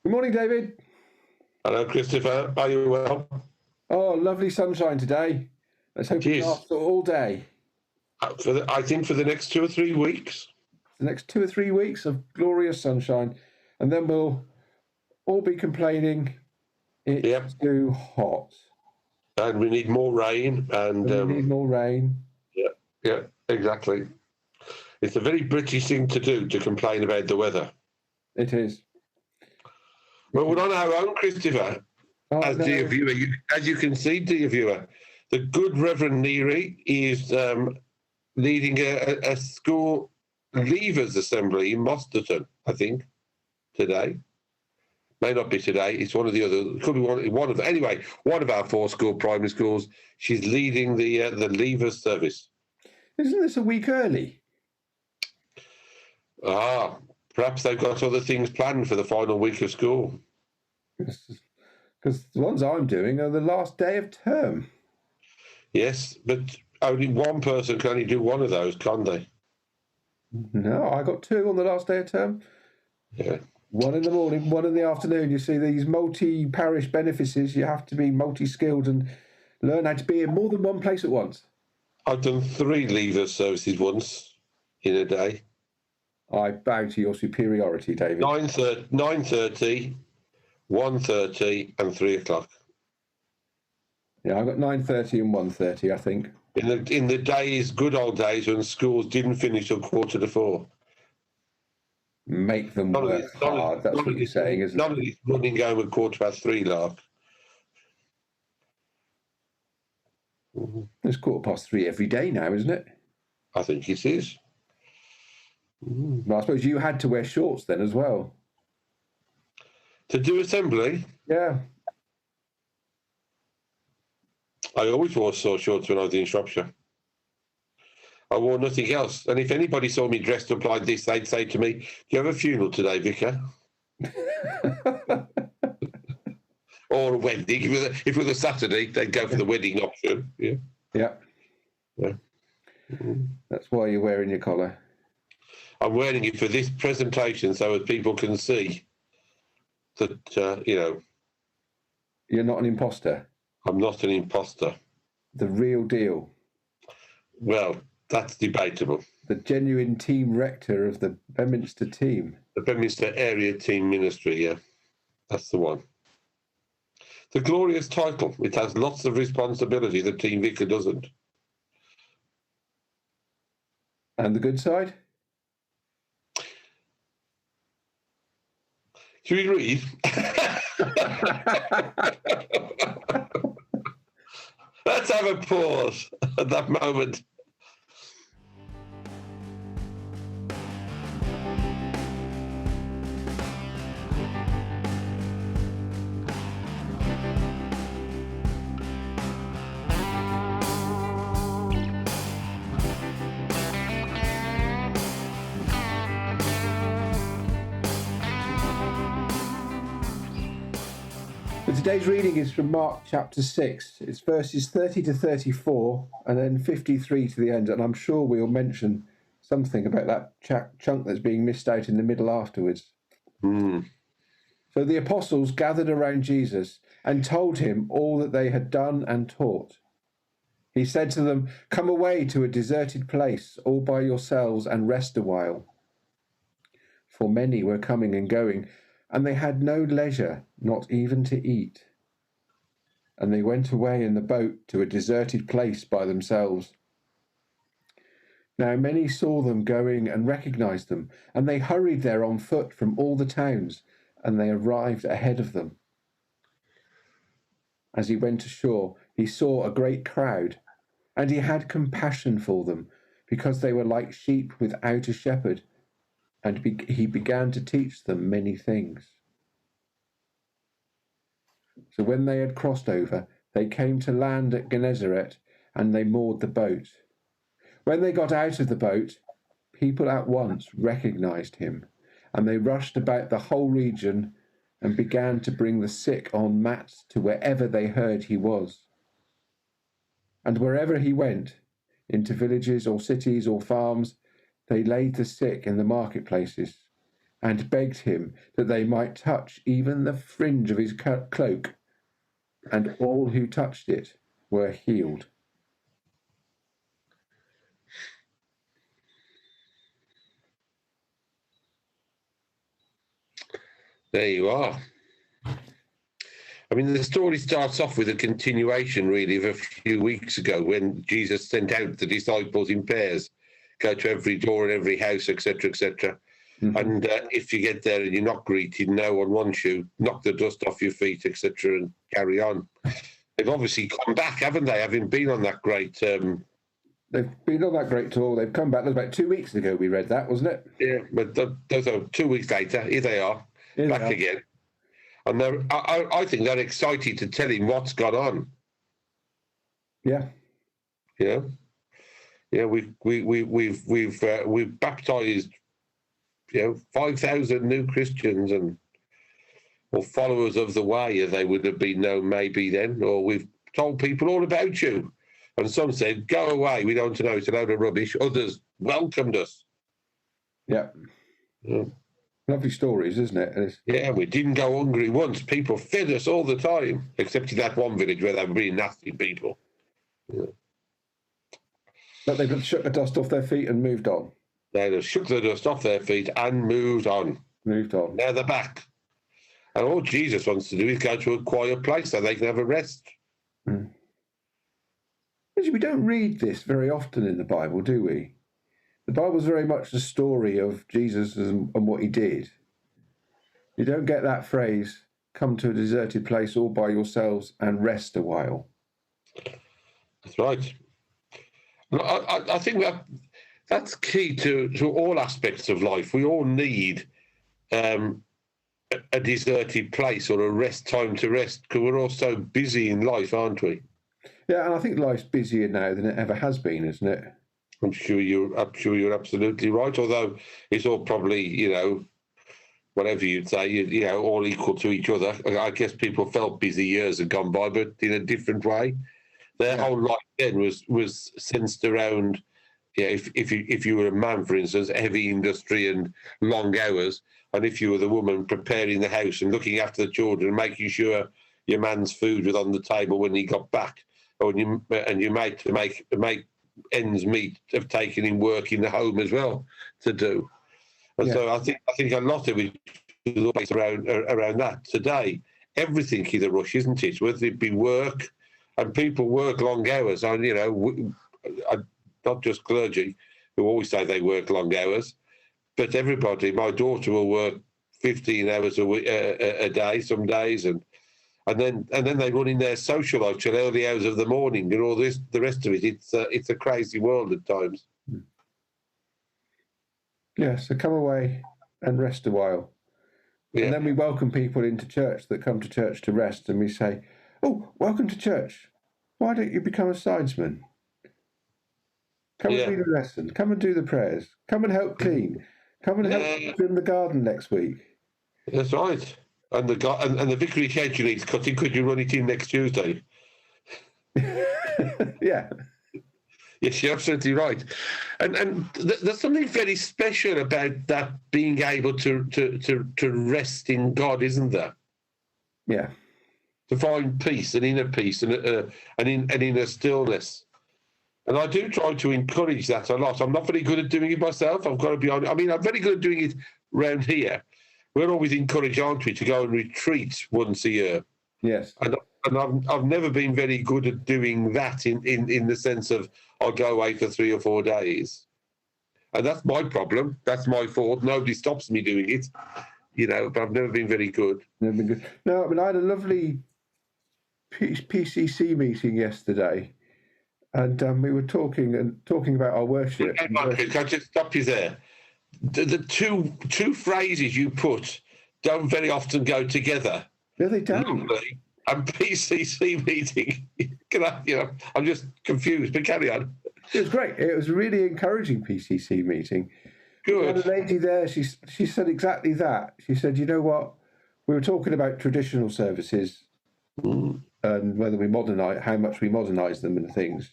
Good morning, David. Hello, Christopher. Are you well? Oh, lovely sunshine today. Let's hope it Cheers. lasts all day. I think for the next 2 or 3 weeks. The next 2 or 3 weeks of glorious sunshine, and then we'll all be complaining it's too hot. And we need more rain. And we need more rain. Yeah, exactly. It's a very British thing to do, to complain about the weather. It is. Well, we're on our own, Christopher. Dear viewer, as you can see, dear viewer, the good Reverend Neary is leading a school leavers assembly in Mapperton, I think, today. May not be today. It's one of the other. Could be one of. Anyway, one of our 4 school primary schools. She's leading the leavers service. Isn't this a week early? Perhaps they've got other things planned for the final week of school. Because the ones I'm doing are the last day of term. Yes, but only one person can only do one of those, can't they? No, I got 2 on the last day of term. Yeah. 1 in the morning, 1 in the afternoon. You see, these multi-parish benefices, you have to be multi-skilled and learn how to be in more than one place at once. I've done 3 leavers services once in a day. I bow to your superiority, David. 9:30, 1:30 and 3 o'clock. Yeah, I got 9:30 and 1:30, I think. In the days, good old days, when schools didn't finish till 3:45. Make them work hard. That's what you're saying, isn't it? None of this running home at 3:15 lark. It's 3:15 every day now, isn't it? I think it is. Well, I suppose you had to wear shorts then as well. To do assembly? Yeah. I always wore shorts when I was in Shropshire. I wore nothing else. And if anybody saw me dressed up like this, they'd say to me, "Do you have a funeral today, Vicar?" Or a wedding. If it was a Saturday, they'd go for the wedding option. Yeah. That's why you're wearing your collar. I'm wearing it for this presentation so that people can see that, You're not an imposter. I'm not an imposter. The real deal. Well, that's debatable. The genuine team rector of the Beaminster Team. The Beaminster Area Team Ministry, yeah. That's the one. The glorious title. It has lots of responsibility. The team vicar doesn't. And the good side? Should we read? Let's have a pause at that moment. Today's reading is from Mark chapter 6. It's verses 30 to 34 and then 53 to the end. And I'm sure we'll mention something about that chunk that's being missed out in the middle afterwards. So the apostles gathered around Jesus and told him all that they had done and taught. He said to them, "Come away to a deserted place all by yourselves and rest a while." For many were coming and going, and they had no leisure, not even to eat. And they went away in the boat to a deserted place by themselves. Now many saw them going and recognized them, and they hurried there on foot from all the towns, and they arrived ahead of them. As he went ashore, he saw a great crowd, and he had compassion for them, because they were like sheep without a shepherd. And he began to teach them many things. So when they had crossed over, they came to land at Gennesaret, and they moored the boat. When they got out of the boat, people at once recognized him, and they rushed about the whole region and began to bring the sick on mats to wherever they heard he was. And wherever he went, into villages or cities or farms, they laid the sick in the marketplaces and begged him that they might touch even the fringe of his cloak, and all who touched it were healed. There you are. I mean, the story starts off with a continuation, really, of a few weeks ago when Jesus sent out the disciples in pairs, go to every door and every house, etc., etc. Mm-hmm. And if you get there and you're not greeted, no one wants you, knock the dust off your feet, etc., and carry on. They've obviously come back, haven't they, having been on that great... They've been on that great tour. They've come back. That was about 2 weeks ago we read that, wasn't it? Yeah, but those are 2 weeks later. Here they are, back again. And I think they're excited to tell him what's gone on. Yeah. Yeah. Yeah, we've baptized 5,000 new Christians or followers of the way, as they would have been known maybe then, or we've told people all about you. And some said, go away, we don't want to know, it's a load of rubbish. Others welcomed us. Yeah. Lovely stories, isn't it? Yeah, we didn't go hungry once. People fed us all the time, except in that one village where they were really nasty people. Yeah. But they shook the dust off their feet and moved on. They shook the dust off their feet and moved on. Moved on. Now they're back. And all Jesus wants to do is go to a quiet place so they can have a rest. Mm. We don't read this very often in the Bible, do we? The Bible's very much the story of Jesus and what he did. You don't get that phrase, come to a deserted place all by yourselves and rest a while. That's right. I think that's key to all aspects of life. We all need a deserted place or a rest time to rest, because we're all so busy in life, aren't we? Yeah, and I think life's busier now than it ever has been, isn't it? I'm sure you're absolutely right. Although it's all probably, whatever you'd say, all equal to each other. I guess people felt busy years had gone by, but in a different way. Their whole life then was sensed around, if you were a man, for instance, heavy industry and long hours, and if you were the woman, preparing the house and looking after the children and making sure your man's food was on the table when he got back, and you made to make ends meet, of taking in work in the home as well to do. And so I think a lot of it is based around that. Today, everything is a rush, isn't it? Whether it be work, and people work long hours. And not just clergy who always say they work long hours, but everybody. My daughter will work 15 hours a day some days, and then they run in their social life till early hours of the morning and all this, the rest of it. It's a crazy world at times. Yeah, so come away and rest a while. Yeah. And then we welcome people into church that come to church to rest, and we say, oh, welcome to church. Why don't you become a sidesman? Come and do the lesson. Come and do the prayers. Come and help clean. Come and help trim the garden next week. That's right. And the vicarage hedge needs cutting. Could you run it in next Tuesday? Yeah. Yes, you're absolutely right. And there's something very special about that, being able to rest in God, isn't there? Yeah. To find peace, an inner peace, and inner stillness. And I do try to encourage that a lot. I'm not very good at doing it myself, I've got to be honest. I mean, I'm very good at doing it around here. We're always encouraged, aren't we, to go and retreat once a year. Yes. And I've never been very good at doing that in the sense of I'll go away for 3 or 4 days. And that's my problem. That's my fault. Nobody stops me doing it, but I've never been very good. Never been good. No, I mean, I had a lovely PCC meeting yesterday, and we were talking about our worship. Can I just stop you there? The two phrases you put don't very often go together. No, they don't. Lovely and PCC meeting. I'm just confused, but carry on. It was great. It was a really encouraging PCC meeting. Good. We had a lady there. She said exactly that. She said, you know what? We were talking about traditional services and whether we modernize, how much we modernize them and things.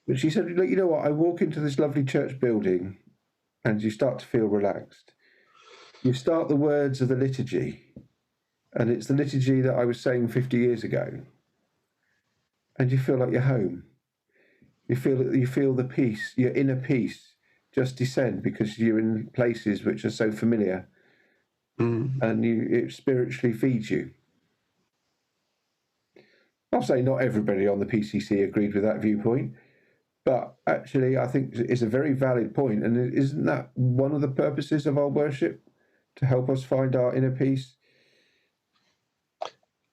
But she said, you know what? I walk into this lovely church building, and you start to feel relaxed. You start the words of the liturgy, and it's the liturgy that I was saying 50 years ago, and you feel like you're home. You feel the peace, your inner peace, just descend because you're in places which are so familiar, and it spiritually feeds you. I'll say not everybody on the PCC agreed with that viewpoint, but actually I think it's a very valid point. And isn't that one of the purposes of our worship, to help us find our inner peace?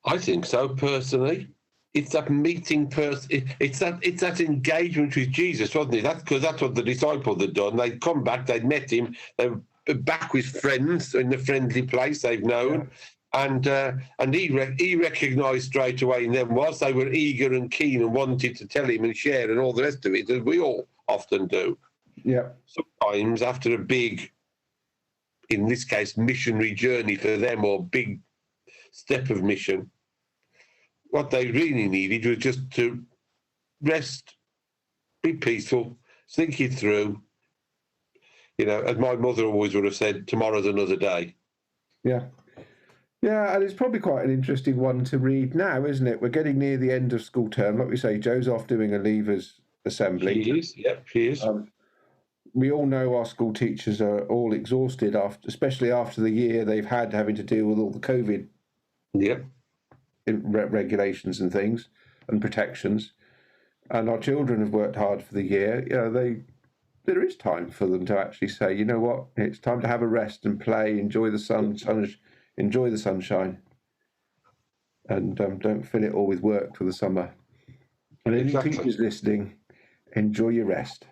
I think so, personally. It's that meeting person. It's that engagement with Jesus, wasn't it? That's because that's what the disciples had done. They'd come back, they'd met him, they were back with friends in the friendly place they've known. Yeah. And he recognised straight away in them, whilst they were eager and keen and wanted to tell him and share and all the rest of it, as we all often do. Yeah. Sometimes after a big, in this case, missionary journey for them, or big step of mission, what they really needed was just to rest, be peaceful, think it through. You know, as my mother always would have said, tomorrow's another day. Yeah. Yeah, and it's probably quite an interesting one to read now, isn't it? We're getting near the end of school term. Like we say, Joe's off doing a leavers assembly. She is, yep, she is. We all know our school teachers are all exhausted, especially after the year they've had having to deal with all the COVID regulations and things and protections. And our children have worked hard for the year. You know, there is time for them to actually say, you know what, it's time to have a rest and play, enjoy the enjoy the sunshine, and don't fill it all with work for the summer. And any teachers listening, enjoy your rest.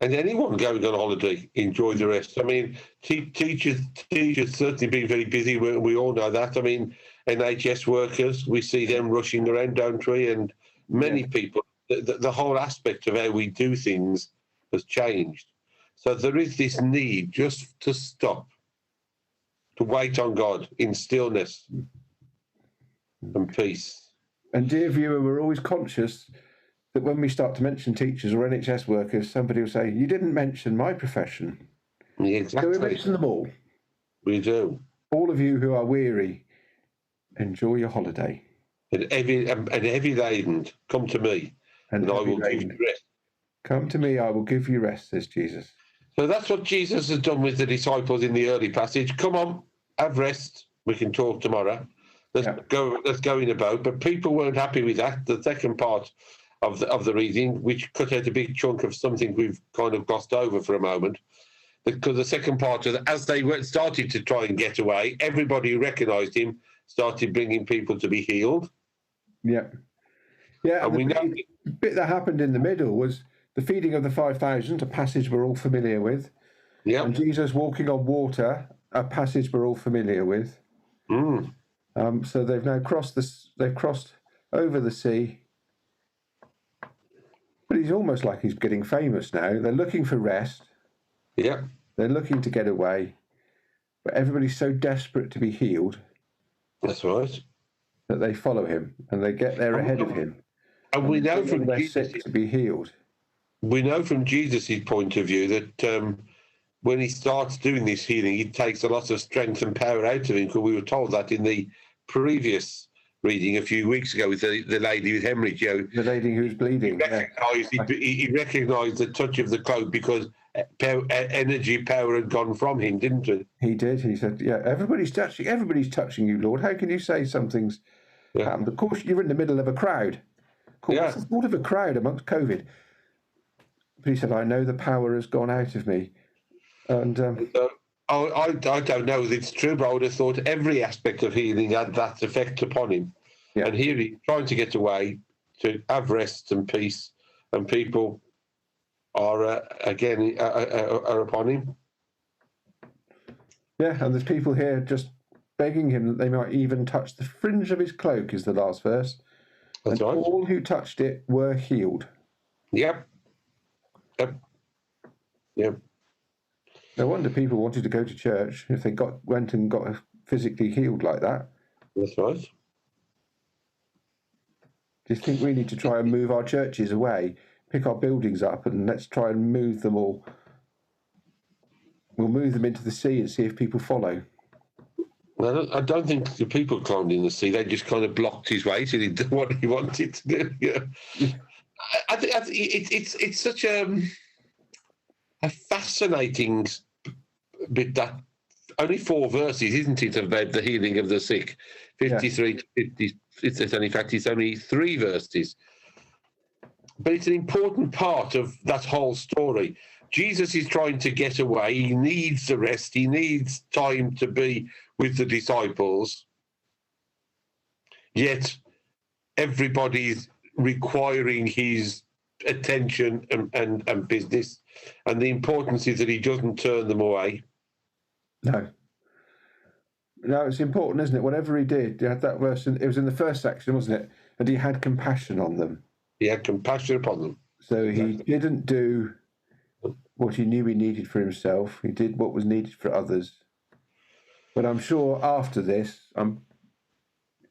And anyone going on holiday, enjoy the rest. I mean, teachers certainly been very busy. We all know that. I mean, NHS workers, we see them rushing around, don't we? And many people, the whole aspect of how we do things has changed. So there is this need just to stop, to wait on God in stillness and peace. And dear viewer, we're always conscious that when we start to mention teachers or NHS workers, somebody will say, you didn't mention my profession. Exactly. So we mention them all. We do. All of you who are weary, enjoy your holiday. And heavy laden, come to me, and I will give you rest. Come to me, I will give you rest, says Jesus. So that's what Jesus has done with the disciples in the early passage. Come on, have rest. We can talk tomorrow. Let's go in a boat. But people weren't happy with that. The second part of the reading, which cut out a big chunk of something we've kind of glossed over for a moment, because the second part of as they started to try and get away, everybody who recognised him started bringing people to be healed. Yeah. And we know the bit that happened in the middle was the feeding of the 5,000, a passage we're all familiar with. Yeah. And Jesus walking on water, a passage we're all familiar with. So they've now crossed over the sea. But he's almost like he's getting famous now. They're looking for rest. Yeah. They're looking to get away. But everybody's so desperate to be healed. That's right. That they follow him and they get there ahead of him. And we know from Jesus to be healed. We know from Jesus' point of view that when he starts doing this healing, it takes a lot of strength and power out of him, because we were told that in the previous reading a few weeks ago with the lady with hemorrhage. You know, the lady who's bleeding. He recognised the touch of the cloak because energy, power had gone from him, didn't it? He did. He said, yeah, everybody's touching you, Lord. How can you say something's happened? Of course, you're in the middle of a crowd. What's the thought of a crowd amongst COVID? But he said, I know the power has gone out of me. And I don't know if it's true, but I would have thought every aspect of healing had that effect upon him. Yeah. And here he's trying to get away, to have rest and peace, and people are again upon him. Yeah, and there's people here just begging him that they might even touch the fringe of his cloak, is the last verse. That's right. All who touched it were healed. Yep. No wonder people wanted to go to church if they went and got physically healed like that. That's right. Do you think we need to try and move our churches away, pick our buildings up, and let's try and move them all? we'll move them into the sea and see if people follow. Well, I don't think the people climbed in the sea. They just kind of blocked his way till he did what he wanted to do. Yeah. I think it's such a fascinating bit, that only 4 verses, isn't it, about the healing of the sick? 53 to 50. In fact, it's only 3 verses. But it's an important part of that whole story. Jesus is trying to get away. He needs the rest. He needs time to be with the disciples. Yet everybody's requiring his attention and business. And the importance is that he doesn't turn them away. No, it's important, isn't it? Whatever he did, you had that verse, it was in the first section, wasn't it? And he had compassion on them. He had compassion upon them. So he didn't do what he knew he needed for himself. He did what was needed for others. But I'm sure after this, I'm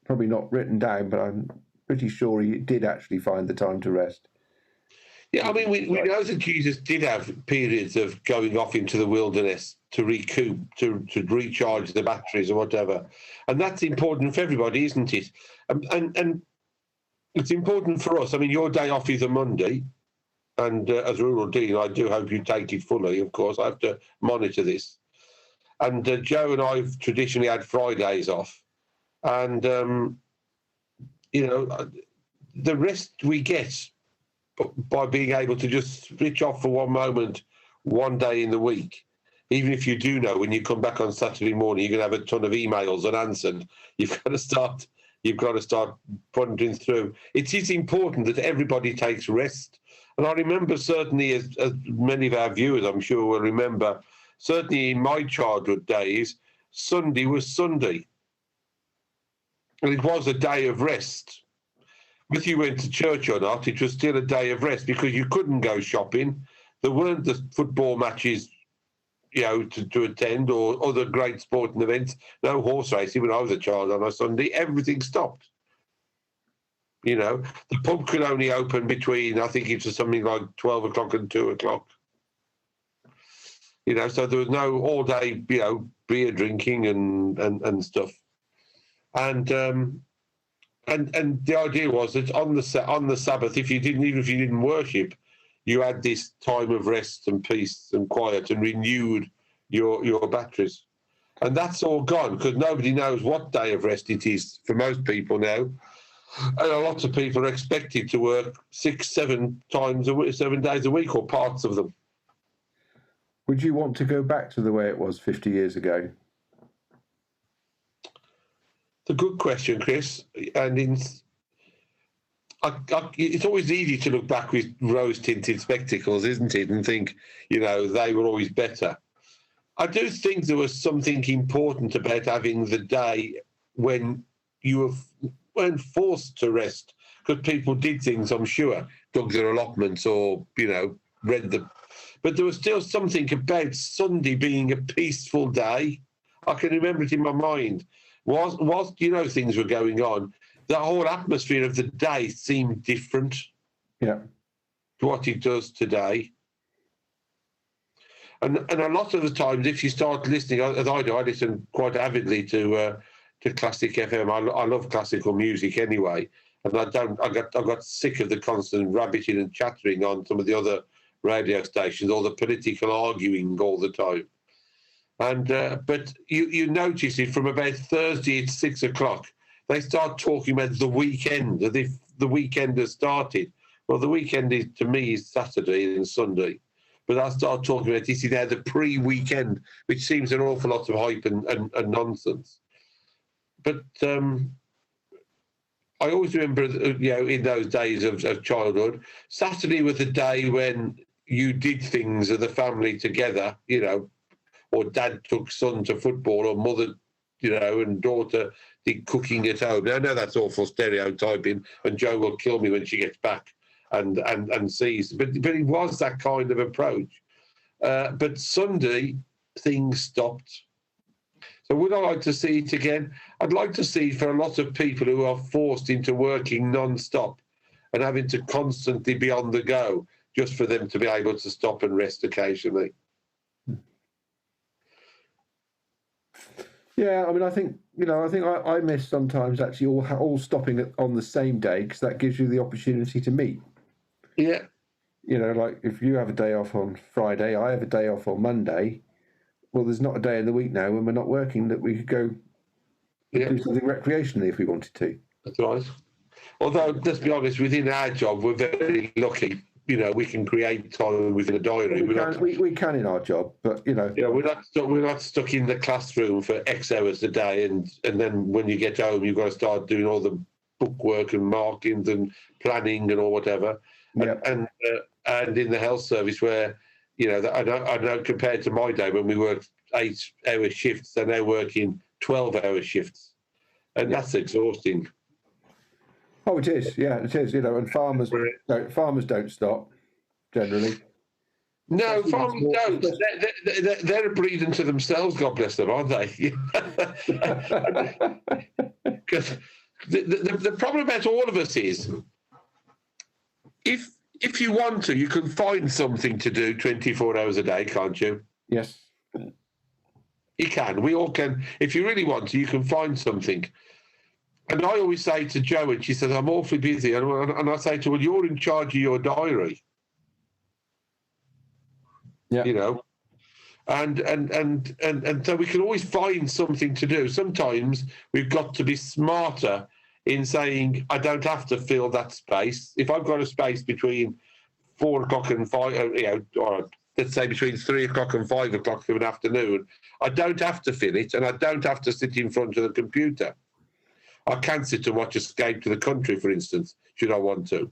probably not written down, but I'm pretty sure he did actually find the time to rest. Yeah, I mean, we know that Jesus did have periods of going off into the wilderness to recoup, to recharge the batteries or whatever. And that's important for everybody, isn't it? And it's important for us. I mean, your day off is a Monday. And as rural dean, I do hope you take it fully, of course. I have to monitor this. And Joe and I have traditionally had Fridays off. And, the rest we get by being able to just switch off for one moment, one day in the week, even if you do know when you come back on Saturday morning, you're going to have a ton of emails unanswered. You've got to start pondering through. It is important that everybody takes rest. And I remember certainly, as many of our viewers, I'm sure, will remember, certainly in my childhood days, Sunday was Sunday. And it was a day of rest. Whether you went to church or not, it was still a day of rest because you couldn't go shopping. There weren't the football matches, to attend, or other great sporting events. No horse racing when I was a child on a Sunday. Everything stopped. The pub could only open between, I think it was something like 12 o'clock and 2 o'clock. So there was no all day, beer drinking and stuff. And the idea was that on the Sabbath, even if you didn't worship, you had this time of rest and peace and quiet and renewed your batteries. And that's all gone because nobody knows what day of rest it is for most people now. And a lot of people are expected to work 6-7 times a week, 7 days a week, or parts of them. Would you want to go back to the way it was 50 years ago? It's a good question, Chris. And it's always easy to look back with rose-tinted spectacles, isn't it? And think, they were always better. I do think there was something important about having the day when you weren't forced to rest, because people did things, I'm sure, dug their allotments or, read them. But there was still something about Sunday being a peaceful day. I can remember it in my mind. Whilst things were going on, the whole atmosphere of the day seemed different to what it does today. And a lot of the times, if you start listening, as I do, I listen quite avidly to Classic FM. I love classical music anyway, and I got sick of the constant rabbiting and chattering on some of the other radio stations, or the political arguing all the time. And but you notice it from about Thursday at 6 o'clock. They start talking about the weekend, as if the weekend has started. Well, the weekend to me is Saturday and Sunday. But I start talking about this is now the pre-weekend, which seems an awful lot of hype and nonsense. But I always remember, in those days of childhood, Saturday was a day when you did things as a family together, or dad took son to football, or mother, and daughter did cooking at home. Now, I know that's awful stereotyping, and Jo will kill me when she gets back and sees. But it was that kind of approach. But Sunday, things stopped. So would I like to see it again? I'd like to see it for a lot of people who are forced into working non-stop and having to constantly be on the go, just for them to be able to stop and rest occasionally. Yeah, I mean, I think I miss sometimes actually all stopping on the same day, because that gives you the opportunity to meet. Yeah. Like if you have a day off on Friday, I have a day off on Monday. Well, there's not a day in the week now when we're not working that we could go do something recreationally if we wanted to. That's right. Although, let's be honest, within our job, we're very lucky. We can create time within a diary. We can in our job, but we're not stuck in the classroom for X hours a day, and then when you get home, you've got to start doing all the bookwork and markings and planning and all whatever. Yeah. And in the health service, where I know compared to my day when we worked 8-hour shifts, they're now working 12-hour shifts, and that's exhausting. Oh, it is. Yeah, it is. And farmers don't stop generally. No, farmers don't. They're a breed unto themselves. God bless them, aren't they? Because the problem about all of us is, if you want to, you can find something to do 24 hours a day, can't you? Yes. You can. We all can. If you really want to, you can find something. And I always say to Jo, and she says, I'm awfully busy. And I say to her, well, you're in charge of your diary. Yeah. And so we can always find something to do. Sometimes we've got to be smarter in saying, I don't have to fill that space. If I've got a space between 4 o'clock and 5, or let's say between 3 o'clock and 5 o'clock of an afternoon, I don't have to fill it, and I don't have to sit in front of the computer. I can sit and watch Escape to the Country, for instance, should I want to.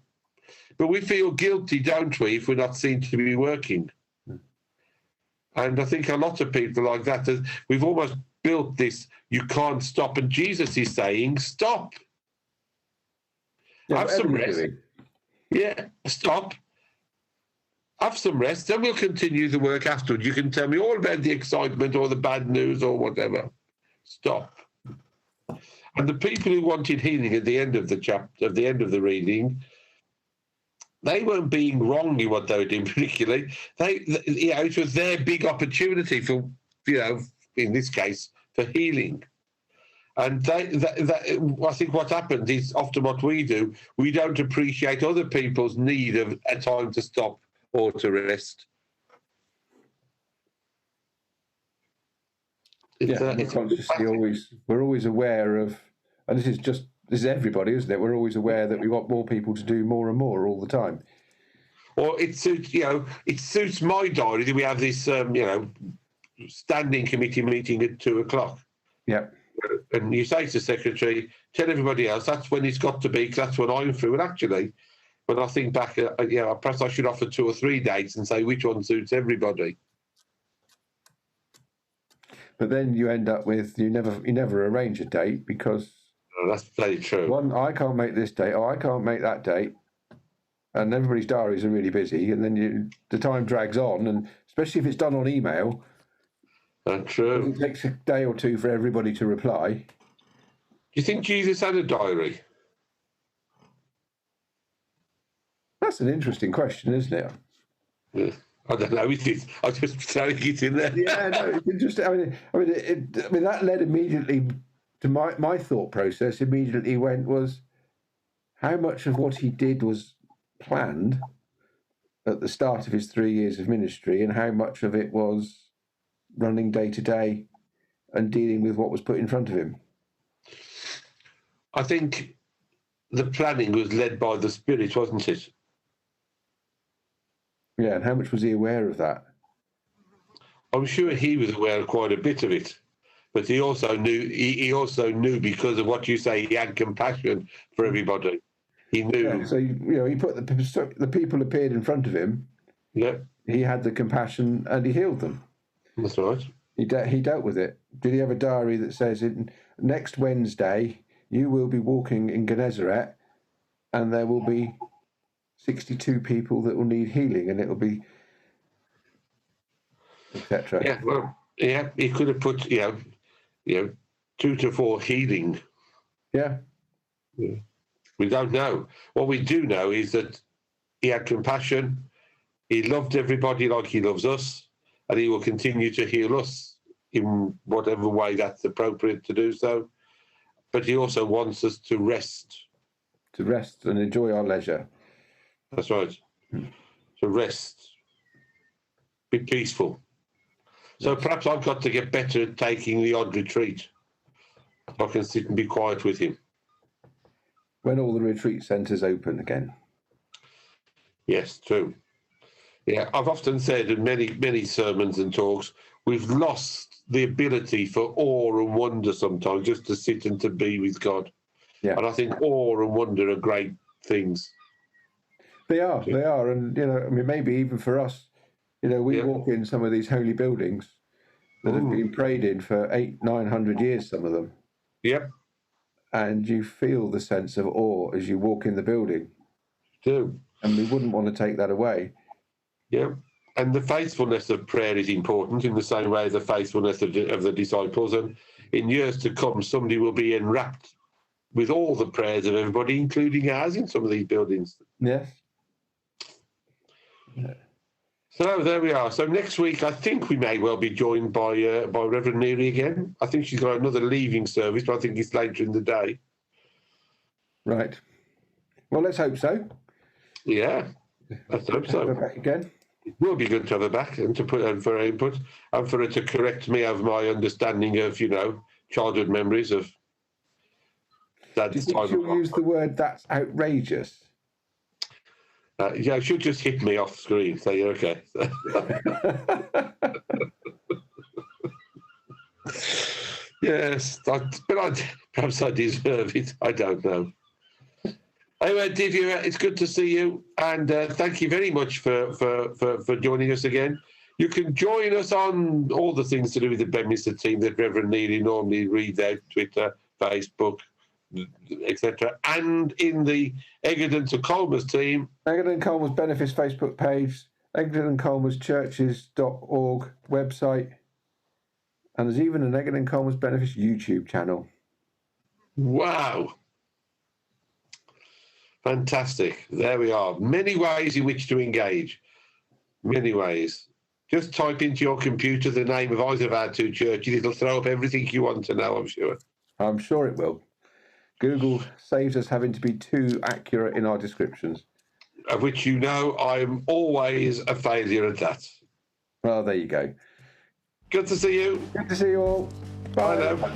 But we feel guilty, don't we, if we're not seen to be working? And I think a lot of people like that, we've almost built this, you can't stop. And Jesus is saying, stop. Have some rest. Yeah, stop. Have some rest, then we'll continue the work afterwards. You can tell me all about the excitement or the bad news or whatever. Stop. And the people who wanted healing at the end of the chapter, at the end of the reading, they weren't being wrong in what they were doing particularly. It was their big opportunity for, in this case, for healing. And I think what happens is often what we do, we don't appreciate other people's need of a time to stop or to rest. We're always aware of, and this is everybody, isn't it? We're always aware that we want more people to do more and more all the time. Or it suits my diary that we have this standing committee meeting at 2 o'clock. Yeah. And you say to the secretary, tell everybody else that's when it's got to be, because that's when I'm through. And actually, when I think back, perhaps I should offer 2 or 3 dates and say which one suits everybody. But then you end up with you never arrange a date because that's very true. One, I can't make this date. Oh, I can't make that date, and everybody's diaries are really busy, and then the time drags on, and especially if it's done on email. That's true. It takes a day or two for everybody to reply. Do you think Jesus had a diary? That's an interesting question, isn't it? Yeah. I don't know. I was just throwing it in there. Yeah, no, it's interesting. I mean, that led immediately to my thought process. Immediately was how much of what he did was planned at the start of his 3 years of ministry, and how much of it was running day to day and dealing with what was put in front of him. I think the planning was led by the Spirit, wasn't it? Yeah, and how much was he aware of that? I'm sure he was aware of quite a bit of it, but he also knew. He also knew, because of what you say, he had compassion for everybody. He knew. Yeah, so he put the people appeared in front of him. Yeah. He had the compassion and he healed them. That's right. He dealt with it. Did he have a diary that says, next Wednesday you will be walking in Exeter, and there will be 62 people that will need healing, and it'll be etc. Yeah, well, yeah, he could have put 2 to 4 healing. Yeah. We don't know. What we do know is that he had compassion. He loved everybody like he loves us, and he will continue to heal us in whatever way that's appropriate to do so. But he also wants us to rest. To rest and enjoy our leisure. That's right. To rest. Be peaceful. So perhaps I've got to get better at taking the odd retreat. I can sit and be quiet with him. When all the retreat centres open again. Yes, true. Yeah, I've often said in many sermons and talks, we've lost the ability for awe and wonder sometimes, just to sit and to be with God. Yeah. And I think awe and wonder are great things. They are, and I mean, maybe even for us, we walk in some of these holy buildings that have been prayed in for 800-900 years, some of them. Yep. And you feel the sense of awe as you walk in the building. Do. And we wouldn't want to take that away. Yeah. And the faithfulness of prayer is important in the same way as the faithfulness of the disciples. And in years to come, somebody will be enwrapped with all the prayers of everybody, including ours, in some of these buildings. Yes. So there we are. So next week, I think we may well be joined by Reverend Neary again. I think she's got another leaving service, but I think it's later in the day. Right. Well, let's hope so. Yeah, let's hope so. Have her back again. It will be good to have her back and to put her for her input and for her to correct me of my understanding of, childhood memories of that. Do you think she'll use the word "that's outrageous"? Yeah, she'll just hit me off screen. So you're okay. Yes, perhaps I deserve it. I don't know. Anyway, Divya, it's good to see you, and thank you very much for joining us again. You can join us on all the things to do with the Beaminster team that Reverend Neely normally reads out: Twitter, Facebook, etc., and in the Eggardon Colmers team. Eggardon Colmers Benefice Facebook page, Eggardon Colmers Churches.org website, and there's even an Eggardon Colmers Benefice YouTube channel. Wow. Fantastic. There we are. Many ways in which to engage. Many ways. Just type into your computer the name of either of our two churches. It'll throw up everything you want to know, I'm sure. I'm sure it will. Google saves us having to be too accurate in our descriptions. Of which I'm always a failure at that. Well, there you go. Good to see you. Good to see you all. Bye now.